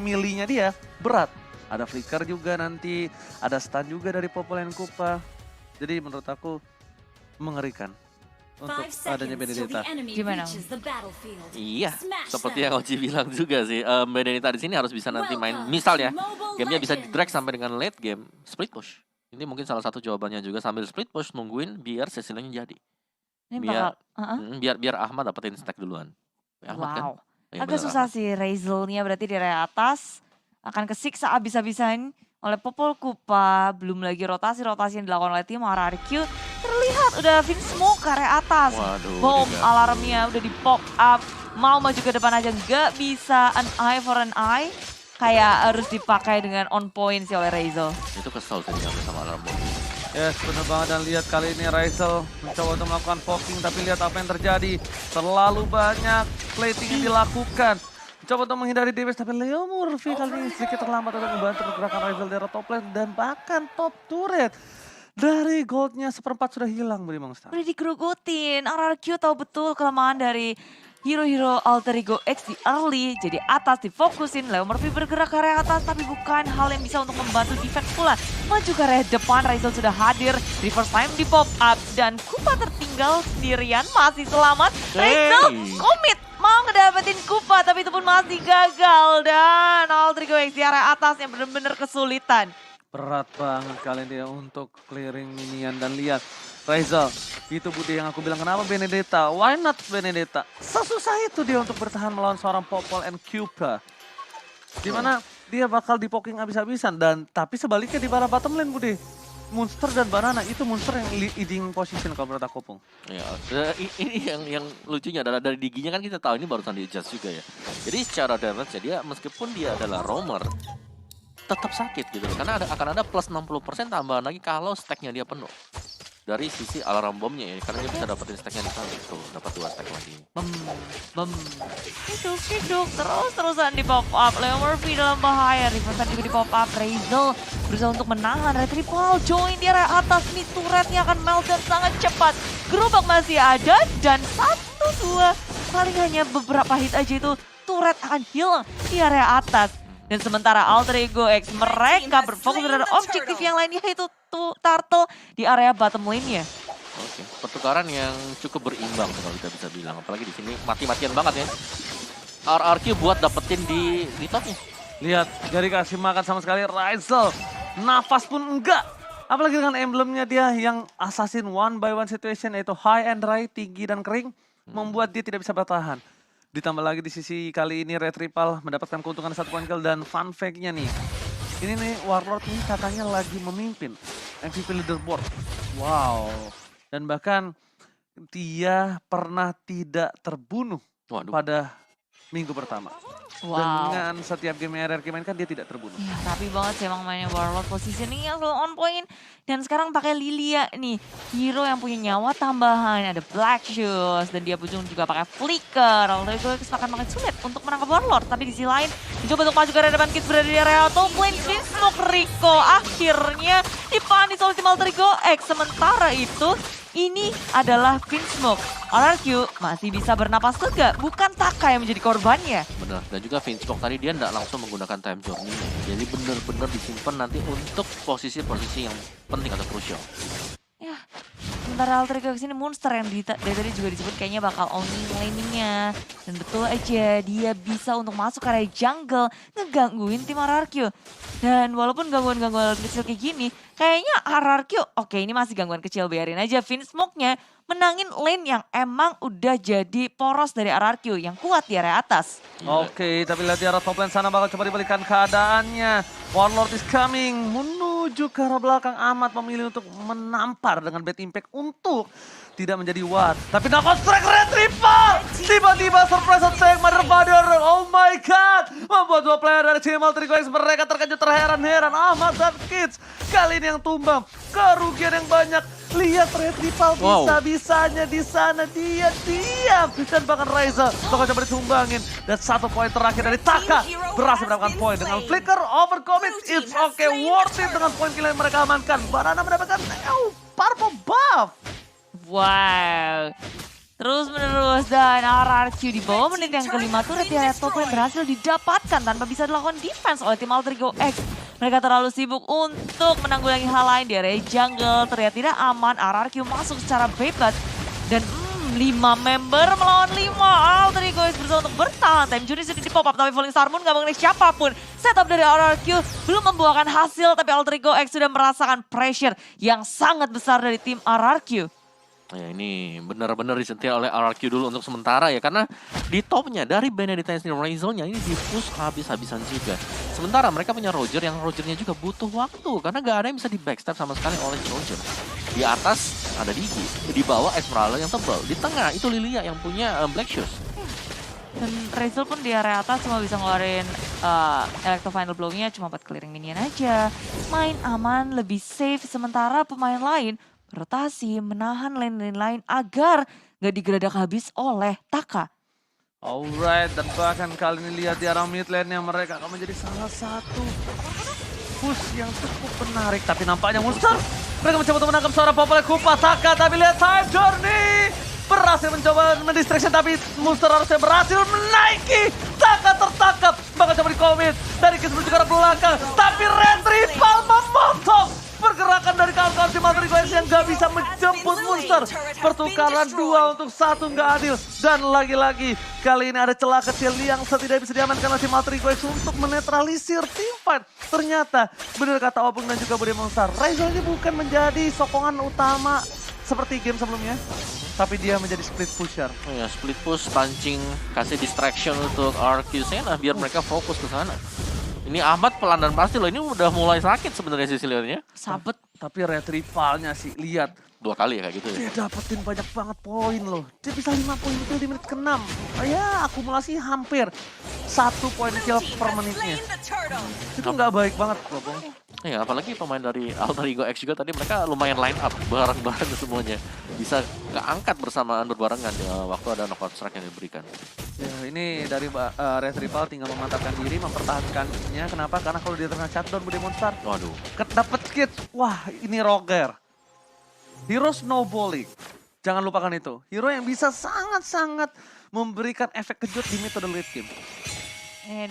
milinya dia berat. Ada flicker juga nanti, ada stun juga dari Popol and Kupa. Jadi menurut aku mengerikan untuk adanya Benedetta. Gimana? Iya, seperti yang Oji bilang juga sih. Benedetta di sini harus bisa nanti main, misalnya gamenya bisa drag sampai dengan late game, split push. Ini mungkin salah satu jawabannya juga, sambil split push nungguin biar Cecilianya jadi. Ini Biar bakal, biar Ahmad dapetin stack duluan. Ahmad kan? wow. Ya, Agak bener, susah Ahmad. sih Razel-nya berarti di area atas. Akan kesiksa abis-abisan oleh Popol Kupa. Belum lagi rotasi-rotasi yang dilakukan oleh tim RRQ. Terlihat udah Vince Smoke ke area atas. Waduh, Bom dia alarmnya udah di pop up. Mau maju ke depan aja nggak bisa. An eye for an eye. Kayak harus dipakai dengan on point sih oleh Razel. itu kesel sih diambil sama alarm bom. Yes, benar banget, dan lihat kali ini Raisel mencoba untuk melakukan poking, tapi lihat apa yang terjadi. Terlalu banyak plating yang dilakukan. Mencoba untuk menghindari damage, tapi Leo Murphy kali ini sedikit terlambat untuk membantu pergerakan Raisel dari top lane dan bahkan top turret. Dari goldnya seperempat sudah hilang Budi Mangstar. Udah digerugutin, RRQ tahu betul kelemahan dari hero-hero Alter Ego X di early, jadi atas difokusin, Leo Murphy bergerak ke area atas, tapi bukan hal yang bisa untuk membantu defense pula. Maju ke area depan, Raisel sudah hadir, reverse time di pop up, dan Kupa tertinggal sendirian, masih selamat. Raisel komit, mau ngedapetin Kupa, tapi itu pun masih gagal, dan Alter Ego X di area atas yang benar-benar kesulitan. Berat banget kali ini untuk clearing minion, dan lihat Raisel, itu Budi yang aku bilang kenapa Benedetta, why not Benedetta? Sesusah itu dia untuk bertahan melawan seorang Popol and Kupa. Dimana dia bakal dipoking habis-habisan, dan tapi sebaliknya di para bottom lane Budi. Monster dan Banana itu monster yang leading position kalau menurut aku Pung. Ya, ini yang lucunya adalah dari diginya kan kita tahu ini barusan di adjust juga ya. Jadi secara damage dia meskipun dia adalah roamer, tetap sakit gitu loh. Karena akan ada plus 60% tambahan lagi kalau stacknya dia penuh. Dari sisi alarm bomnya ya, karena dia bisa dapetin stacknya di sana. Tuh, dapat 2 stack lagi. Hidup, terus-terusan di pop up. Leo Murphy dalam bahaya, reverse juga di pop up. Raisel berusaha untuk menahan, Red Triple join di area atas. Nih turretnya akan meltdown sangat cepat. Gerobak masih ada dan 1-2. Paling hanya beberapa hit aja itu turret akan hilang di area atas. Dan sementara Alter Ego X mereka berfokus terhadap objektif yang lain, yaitu Turtle di area bottom lane-nya. Oke, pertukaran yang cukup berimbang kalau kita bisa bilang. Apalagi di sini mati-matian banget ya. RRQ buat dapetin di topnya. Lihat, gak dikasih makan sama sekali Raisel. Nafas pun enggak. Apalagi dengan emblemnya dia yang assassin one by one situation, yaitu high and dry, tinggi dan kering. Membuat dia tidak bisa bertahan. Ditambah lagi di sisi kali ini Red Triple mendapatkan keuntungan 1 point kill, dan fun fact-nya nih. Ini nih Warlord ini katanya lagi memimpin MVP leaderboard. Wow. Dan bahkan dia pernah tidak terbunuh pada minggu pertama. Wow. Dengan setiap game RRQ main kan dia tidak terbunuh. Ya, rapi banget sih emang mainnya Warlord, positioningnya selalu on point. Dan sekarang pakai Lilia nih, hero yang punya nyawa tambahan. Ada Black Shoes dan dia juga pakai Flicker. Alter Ego X akan makin sulit untuk menangkap Warlord. Tapi di sisi lain, mencoba untuk maju ke area depan, Kids berada di area top lane. Vince Smoke Rico akhirnya dipanis oleh tim Alter Ego X. Sementara itu, ini adalah Vince Smoke. RRQ masih bisa bernapas lega, bukan Taka yang menjadi korbannya. Benar, dan juga Vince Smoke tadi dia nggak langsung menggunakan time journey. Jadi benar-benar disimpan nanti untuk posisi-posisi yang penting atau krusial. Ya, sementara Alter Ego kesini monster yang dari tadi juga disebut kayaknya bakal owning laning-nya. Dan betul aja dia bisa untuk masuk ke area jungle, ngegangguin tim RRQ. Dan walaupun gangguan-gangguan kecil kayak gini, kayaknya RRQ oke ini masih gangguan kecil, biarin aja. Vince Smoke-nya menangin lane yang emang udah jadi poros dari RRQ yang kuat di area atas. Oke, tapi lihat di arah top lane sana bakal coba dibalikan keadaannya. Warlord is coming menuju ke arah belakang. Ahmad memilih untuk menampar dengan bad impact untuk tidak menjadi what. Tapi nakon strike Red Triple. Tiba-tiba surprise attack Mother Father. Oh my god. Membuat 2 player dari tim Alter Ego X mereka terkejut terheran-heran. Ahmad dan Kids kali ini yang tumbang. Kerugian yang banyak. Lihat Red Triple bisa-bisanya di sana dia diam. Dan bahkan Raisel bakal coba ditumbangin. Dan 1 poin terakhir dari Taka berhasil mendapatkan poin dengan flicker overcommit. It's okay, worth it dengan poin kill yang mereka amankan. Banana mendapatkan purple buff. Wow. Terus menerus dan RRQ di bawah menit yang kelima tuh di area top lane berhasil didapatkan tanpa bisa dilakukan defense oleh tim Alter Ego X. Mereka terlalu sibuk untuk menanggulangi hal lain di area jungle. Terlihat tidak aman, RRQ masuk secara bebas. Dan 5 member melawan 5. Alter Ego X berusaha untuk bertahan. Time Journey sudah di pop up tapi Falling Star Moon gak mengenai siapapun. Setup dari RRQ belum membuahkan hasil tapi Alter Ego X sudah merasakan pressure yang sangat besar dari tim RRQ. Ya ini benar-benar disentil oleh RRQ dulu untuk sementara ya. Karena di topnya dari Benedetta dan Razel-nya ini di-push habis-habisan juga. Sementara mereka punya Roger yang Rogernya juga butuh waktu. Karena gak ada yang bisa di-backstab sama sekali oleh Roger. Di atas ada Digi, di bawah Esmeralda yang tebal. Di tengah itu Lilia yang punya Black Shoes. Dan Razel pun di area atas cuma bisa ngeluarin Electro Final Blow-nya cuma 4 clearing minion aja. Main aman, lebih safe. Sementara pemain lain rotasi, menahan lane-lane lain agar gak digeradak habis oleh Taka. Alright, dan bahkan kali ini lihat di arah mid lane yang mereka akan menjadi salah satu push yang cukup menarik. Tapi nampaknya Monster, mereka mencoba untuk menangkap seorang populer Kupa Taka. Tapi lihat Time Journey berhasil mencoba mendistraction, tapi Monster harusnya berhasil menaiki. Taka tertangkap, bahkan coba di-commit dari Kiss menuju ke arah belakang. Tapi Red Rival memotong pergerakan dari kawan-kawan tim Alter Ego X yang gak bisa menjemput Monster. Pertukaran 2 untuk 1 gak adil. Dan lagi-lagi kali ini ada celah kecil yang setidaknya bisa diamankan oleh tim Alter Ego X untuk menetralisir tim fight. Ternyata benar kata Opung dan juga Bude Monster, Razel ini bukan menjadi sokongan utama seperti game sebelumnya. Tapi dia menjadi split pusher. Oh ya, split push, pancing, kasih distraction untuk RQ Sena biar mereka fokus ke sana. Ini Ahmad pelan dan pasti loh, ini udah mulai sakit sebenarnya sisi liarnya. Sabet. Tapi red rivalnya sih, lihat. 2 kali ya kayak gitu ya. Dia dapetin banyak banget poin loh. Dia bisa 5 poin kill di menit ke-6. Ya akumulasi hampir 1 poin kill per menitnya. Itu nggak baik banget loh, Bang. Ya apalagi pemain dari Alter Ego X juga tadi mereka lumayan line up bareng-bareng semuanya. Bisa keangkat bersamaan berbarengan ya, waktu ada knockout strike yang diberikan. Ya ini dari Red Rival tinggal memantapkan diri, mempertahankannya. Kenapa? Karena kalau dia terkena shutdown Bude Monster, Waduh. dapet skit. Wah ini Roger. Hero snowballing. Jangan lupakan itu. Hero yang bisa sangat-sangat memberikan efek kejut di metode late game.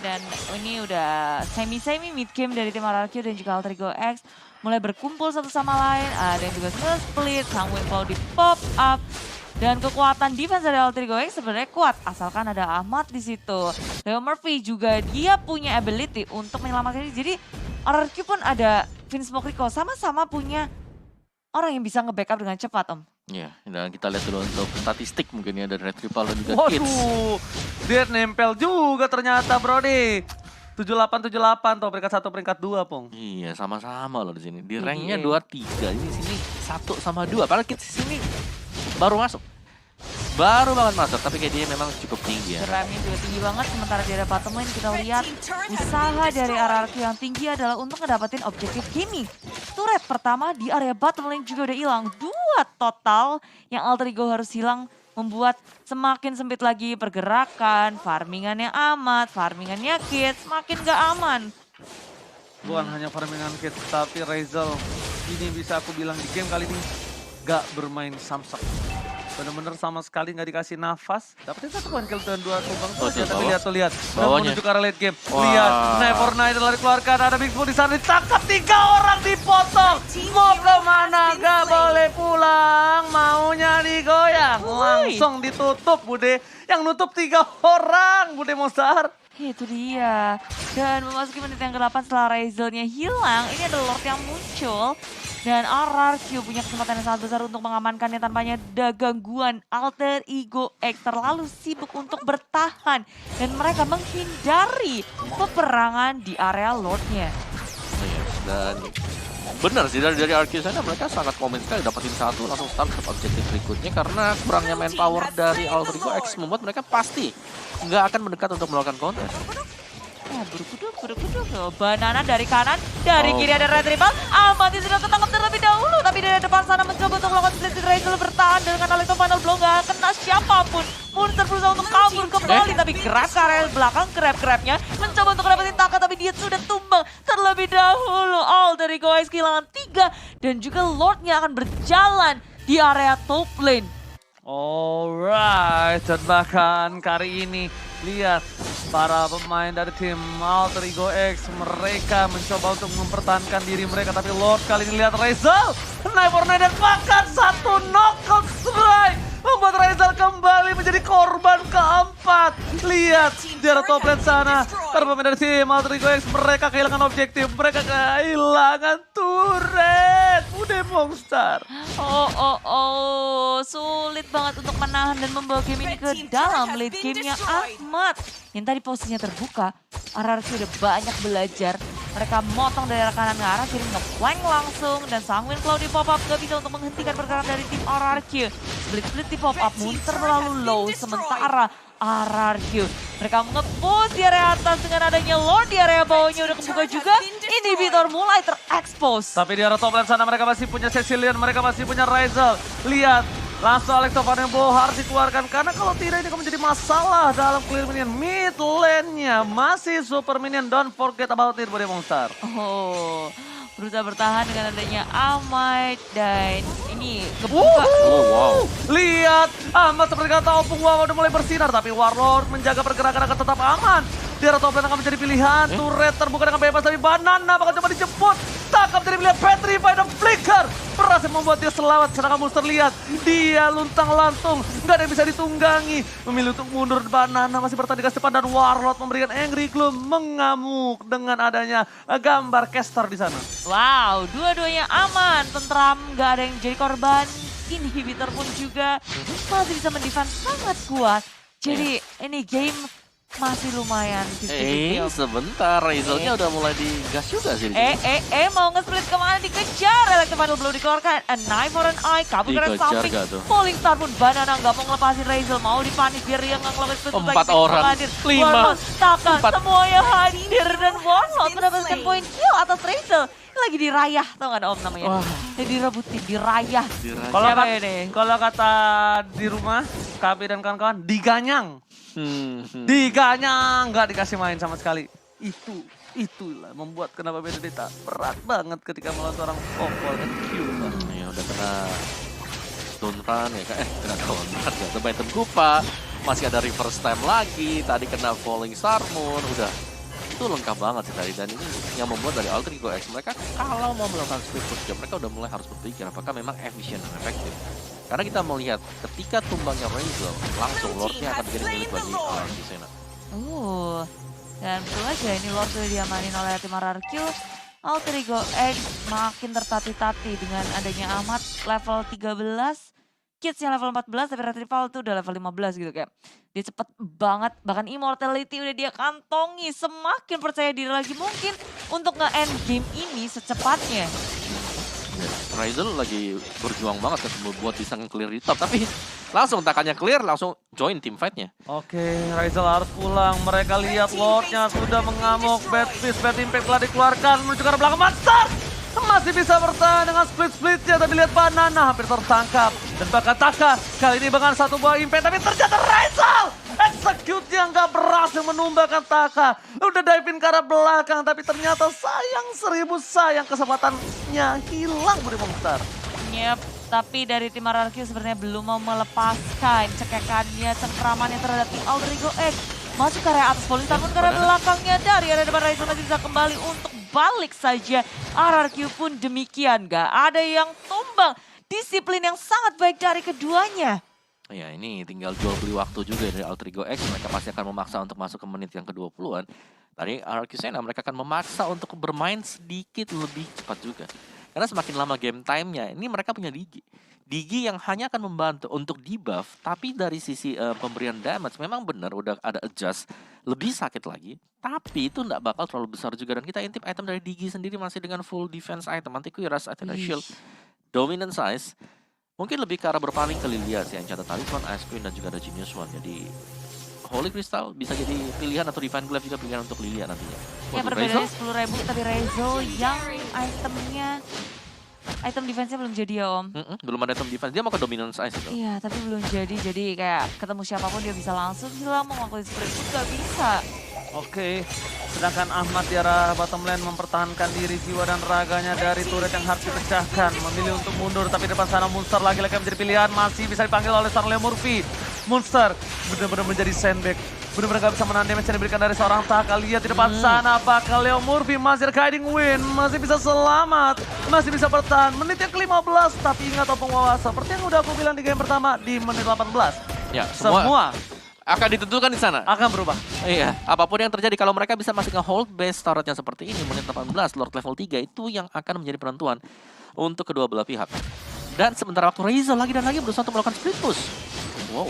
Dan ini udah semi-semi mid game dari tim RRQ dan juga Alter Ego X. Mulai berkumpul satu sama lain. Ada yang juga split, Sang Wingfall di pop up. Dan kekuatan defense dari Alter Ego X sebenarnya kuat. Asalkan ada Ahmad di situ. Leo Murphy juga dia punya ability untuk menyelamatkan diri. Jadi RRQ pun ada Vince Mokriko. Sama-sama punya orang yang bisa nge-backup dengan cepat, Om. Ya, dan kita lihat dulu untuk statistik mungkin ya dari Red Rival dan juga Kids. Waduh, dia nempel juga ternyata Brody. 78-78 tuh, peringkat 1, peringkat 2, Pong. Iya, sama-sama loh di sini. Di ranknya 23, ini sini 1 sama 2. Padahal Kids sini baru masuk. Baru banget masuk, tapi kayak dia memang cukup tinggi ya. Geramnya juga tinggi banget, sementara di area bottom lane kita lihat usaha dari RRQ yang tinggi adalah untuk ngedapetin objektif gaming. Turret pertama di area bottom lane juga udah hilang. 2 total yang Alter Ego harus hilang membuat semakin sempit lagi pergerakan, farmingannya amat, farmingannya Kids makin gak aman. Bukan hanya farmingan Kids, tapi Razel ini bisa aku bilang di game kali ini gak bermain samsak. Bener-bener sama sekali nggak dikasih nafas. Dapetin 1 poin kill dan 2 tumbang saja. Tapi lihat tuh, lihat. Udah menuju ke arah late game. Lihat, Never Night lari keluarkan. Ada Big Bull di sana. Ditangkap 3 orang dipotong. Mau kemana? Gak boleh pulang. Maunya digoyang. Langsung ditutup Bude. Yang nutup 3 orang. Bude Monster. Itu dia. Dan memasuki menit yang ke-8 setelah Razel-nya hilang. Ini ada Lord yang muncul. Dan RRQ punya kesempatan yang sangat besar untuk mengamankannya tanpanya ada gangguan. Alter Ego X terlalu sibuk untuk bertahan. Dan mereka menghindari peperangan di area Lord-nya. Yes, dan benar sih dari RQ sana mereka sangat komen sekali dapetin 1 langsung start ke objektif berikutnya. Karena kurangnya manpower dari Alter Ego X membuat mereka pasti nggak akan mendekat untuk melakukan counter. Buruk-buruk. Banana dari kanan, dari kiri ada Red Rival. Ahmad sudah ketangkap terlebih dahulu, tapi dari depan sana mencoba untuk melakukan split. Razel bertahan dengan Electro Final Blow, gak kena siapapun. Monster berusaha untuk kabur kembali, tapi grab ke area belakang, grab-grabnya mencoba untuk dapetin Taka, tapi dia sudah tumbang terlebih dahulu. Alter Ego X kehilangan 3, dan juga Lordnya akan berjalan di area top lane. Alright, dan bahkan kali ini lihat para pemain dari tim Alter Ego X, mereka mencoba untuk mempertahankan diri mereka, tapi Lord kali ini lihat Rezal, naik warna dan bahkan satu knockout strike membuat Rezal kembali menjadi korban keempat. Lihat di arah top lane sana, para pemain dari tim Alter Ego X, mereka kehilangan objektif, mereka kehilangan turret. Udah Monster. Sulit banget untuk menahan dan membawa game ini ke dalam late game-nya Ahmad. Yang tadi posisinya terbuka, RRQ udah banyak belajar. Mereka motong dari arah kanan ke arah kiri, nge-flank langsung. Dan Sanguine Cloud di pop up gak bisa untuk menghentikan pergerakan dari tim RRQ. Split-split di pop up, Munster terlalu low. Sementara RRQ, mereka nge-push di area atas dengan adanya Lord di area bawahnya udah kebuka juga. Inhibitor mulai terekspos. Tapi di arah top lane sana mereka masih punya Cecilion, mereka masih punya Rezal. Lihat, langsung Alex Tovanembo harus dikeluarkan karena kalau tidak ini akan menjadi masalah dalam clear minion. Mid lane-nya masih super minion, don't forget about it Body Monster. Berusaha bertahan dengan adanya Ahmad dan ini kebuka. wow. Lihat, Ahmad seperti kata Opung Wow udah mulai bersinar, tapi Warlord menjaga pergerakan akan tetap aman. Di arah top lane akan menjadi pilihan, turret terbuka dengan bebas, tapi Banana bakal coba dijemput. Takap jadi pilihan Petrify dan Flicker. Berhasil membuat dia selamat, sedangkan Monster lihat, dia luntang-lantung, nggak ada yang bisa ditunggangi. Memilih untuk mundur, Banana masih bertahan di garis depan dan Warlord memberikan Angry Gloom mengamuk dengan adanya gambar caster di sana. Wow, dua-duanya aman, tentram, nggak ada yang jadi korban. Inhibitor pun juga masih bisa mendefense sangat kuat. Jadi ini game masih lumayan 50-50. Sebentar, Rezalnya udah mulai digas juga sih. Mau nge-split kemana dikejar. Electro Final belum dikeluarkan. A knife for an eye, kabur ke Dikejar samping. gak tuh? Falling Star pun Banana nggak mau ngelepasin Rezal. Mau dipanis biar dia nggak ngelakuin split. 4 orang, 5, Taka, 4. semuanya hadir. Dan Warlord mendapatkan poin kill atas Rezal. Lagi dirayah, tau gak Om namanya? Direbutin, dirayah. Kalau Siapa kata, ini? kalau kata di rumah, KB dan kawan-kawan, diganyang. Diganyang, nggak dikasih main sama sekali. Itulah membuat kenapa Benedetta berat banget ketika melawan seorang Popol dan Q. Ya udah kena stun run ya kan, kena kawan berat ya. Coba item Kupa, masih ada reverse time lagi, tadi kena Falling Star Moon, udah. Itu lengkap banget sih tadi, dan ini yang membuat dari Alter Ego X mereka kalau mau melakukan split push job, mereka udah mulai harus berpikir apakah memang efisien dan efektif. Karena kita melihat ketika tumbangnya Rezal, langsung Lordnya akan menjadi milik bagi RRQ Sena. Dan betul aja ini Lord sudah diamanin oleh tim RRQ. Alter Ego X makin tertati-tati dengan adanya Ahmad level 13. Kidsnya level 14, tapi Retrieval tuh udah level 15 gitu kayak. Dia cepet banget, bahkan Immortality udah dia kantongi. Semakin percaya diri lagi mungkin untuk nge-end game ini secepatnya. Rezal lagi berjuang banget kan buat bisa nge-clear di top, tapi langsung takannya clear, langsung join team fight-nya. Oke, Rezal harus pulang. Mereka lihat Lordnya sudah mengamuk. Bad Fist, Bad Impact telah dikeluarkan menuju ke arah belakang. Monster masih bisa bertahan dengan split-splitnya, tapi lihat Banana hampir tertangkap. Dan bahkan Taka kali ini dengan satu buah impact, tapi ternyata Rezal execute-nya nggak berhasil menumbalkan Taka. Udah dive-in ke arah belakang, tapi ternyata sayang 1000 sayang kesempatannya hilang Budi Monster. Yep, tapi dari tim RRQ sebenarnya belum mau melepaskan cekekannya, cengkramannya terhadap tim Alter Ego X. Masuk ke area atas, Falling Star pun ke area belakangnya. Dari area depan Rezal masih bisa kembali untuk balik saja. RRQ pun demikian, gak ada yang tumbang. Disiplin yang sangat baik dari keduanya. Ya ini tinggal jual beli waktu juga dari Alter Ego X, mereka pasti akan memaksa untuk masuk ke menit yang ke-20-an. Tadi RRQ Sena mereka akan memaksa untuk bermain sedikit lebih cepat juga. Karena semakin lama game time-nya, ini mereka punya Digi. Digi yang hanya akan membantu untuk debuff, tapi dari sisi pemberian damage memang benar udah ada adjust, lebih sakit lagi. Tapi itu nggak bakal terlalu besar juga, dan kita intip item dari Digi sendiri masih dengan full defense item, anti-cuirass, Athena Shield, dominant size. Mungkin lebih ke arah berpaling ke Lilia sih, yang catat Talisman, Ice Queen, dan juga ada Genius One. Jadi Holy Crystal bisa jadi pilihan, atau Divine Glaive juga pilihan untuk Lilia nantinya. Ya perbedaannya 10.000, tapi Rezal yang itemnya, item defense-nya belum jadi ya Om. Belum ada item defense, dia mau ke dominance size itu. Iya, tapi belum jadi kayak ketemu siapapun dia bisa langsung hilang, mau ngelakuin split pun gak bisa. Oke, sedangkan Ahmad di arah bottom lane mempertahankan diri jiwa dan raganya dari turret yang harus dipecahkan. Memilih untuk mundur, tapi depan sana Monster lagi-lagi menjadi pilihan. Masih bisa dipanggil oleh seorang Leo Murphy. Monster benar-benar menjadi sandbag. Benar-benar gak bisa menahan damage yang diberikan dari seorang Taka. Lihat di depan sana, apakah Leo Murphy masih guiding win? Masih bisa selamat, masih bisa bertahan. Menit yang ke-15, tapi ingat Opung Wawa, seperti yang udah aku bilang di game pertama, di menit 18. Ya, Semua akan ditentukan di sana. akan berubah. Iya, apapun yang terjadi kalau mereka bisa masih nge-hold base turretnya seperti ini menit 18 Lord level 3 itu yang akan menjadi penentuan untuk kedua belah pihak. Dan sementara waktu Razel lagi dan lagi berusaha untuk melakukan split push. Wow.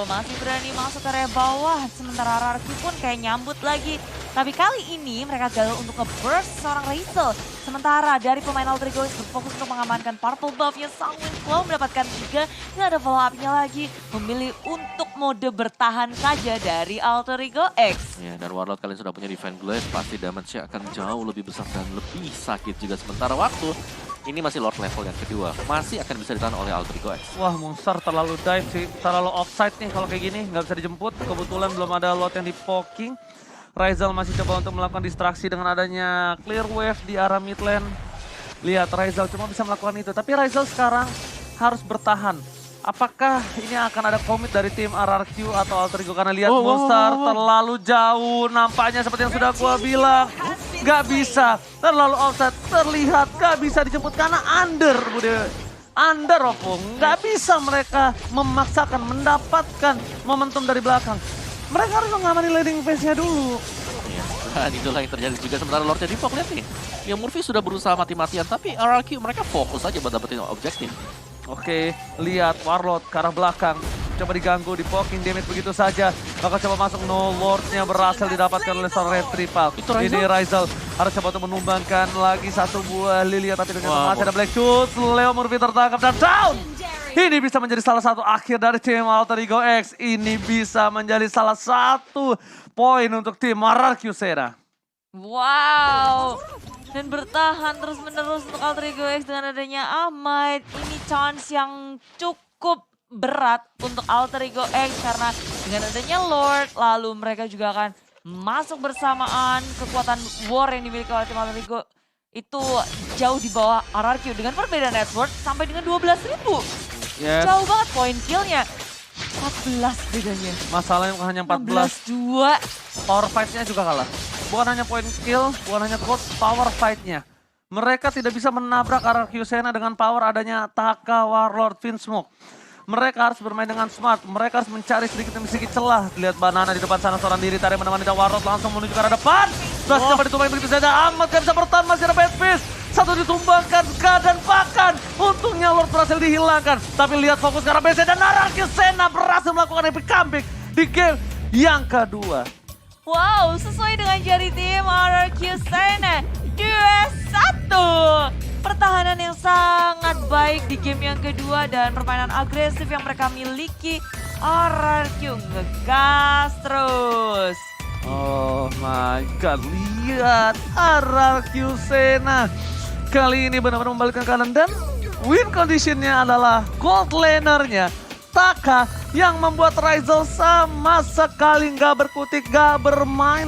Masih berani masuk ke area bawah. Sementara RRQ pun kayak nyambut lagi. Tapi kali ini mereka gagal untuk nge-burst seorang Razel. Sementara dari pemain Alter Ego berfokus untuk mengamankan purple buff-nya. Sangwin Claw mendapatkan 3. Ini ada follow up-nya lagi. Memilih untuk mode bertahan saja dari Alter Ego X. Ya, dan Warlord kalian sudah punya Divine Glaive, pasti damage-nya akan jauh lebih besar dan lebih sakit juga. Sementara waktu ini masih Lord level yang kedua, masih akan bisa ditahan oleh Alter Ego X. Wah, Monster terlalu dive sih, terlalu offside nih kalau kayak gini, nggak bisa dijemput. Kebetulan belum ada lot yang di poking. Razel masih coba untuk melakukan distraksi dengan adanya clear wave di arah mid lane. Lihat, Razel cuma bisa melakukan itu, tapi Razel sekarang harus bertahan. Apakah ini akan ada komit dari tim RRQ atau Alter Ego? Karena lihat Monster terlalu jauh, nampaknya seperti yang sudah gua bilang. Nggak bisa, terlalu offside, terlihat nggak bisa dijemput karena under, under Opung. Nggak bisa mereka memaksakan, mendapatkan momentum dari belakang. Mereka harus mengamani leading phase-nya dulu. Ya, dan itulah yang terjadi juga sementara Lordnya Dipok, lihat nih. Ya Murphy sudah berusaha mati-matian, tapi RRQ mereka fokus aja buat dapetin objektif. Oke, lihat Warlord ke arah belakang. Coba diganggu, dipoking damage begitu saja. Bakal coba masuk, no Lordnya berhasil didapatkan oleh seorang Red Triple. Itu Razel. Ini Razel harus coba untuk menumbangkan lagi satu buah Lilia, tapi dengan masih ada Black Shoot. Leo Murphy tertangkap dan down. Ini bisa menjadi salah satu akhir dari tim Alter Ego X. Ini bisa menjadi salah satu poin untuk tim RRQ Sena. Wow. Dan bertahan terus-menerus untuk Alter Ego X dengan adanya Ahmad. Ini chance yang cukup berat untuk Alter Ego X karena dengan adanya Lord, lalu mereka juga akan masuk bersamaan. Kekuatan war yang dimiliki oleh tim Alter Ego itu jauh di bawah RRQ dengan perbedaan net worth sampai dengan 12.000. Yes. Jauh banget poin killnya. 14 bedanya. Masalahnya bukan hanya 14. 16-2. Power fight-nya juga kalah. Bukan hanya point kill, bukan hanya cost, power fight-nya. Mereka tidak bisa menabrak RRQ Sena dengan power adanya Taka, Warlord, Vinsmoke. Mereka harus bermain dengan smart, mereka harus mencari sedikit demi sedikit celah. Lihat Banana di depan sana, seorang diri tarik menemani Warlord langsung menuju ke arah depan. Sudah coba ditumbangin begitu saja, Ahmad gak bisa bertahan, masih ada bad piece. Satu ditumbangkan, dan bahkan untungnya Lord berhasil dihilangkan. Tapi lihat fokus ke arah BC dan RRQ Sena berhasil melakukan epic comeback di game yang kedua. Wow, sesuai dengan jari tim RRQ Sena 2-1. Pertahanan yang sangat baik di game yang kedua dan permainan agresif yang mereka miliki. RRQ ngegas terus. Oh my god, lihat RRQ Sena. Kali ini benar-benar membalikkan keadaan dan win conditionnya adalah gold lanernya Taka yang membuat Razel sama sekali nggak berkutik, nggak bermain.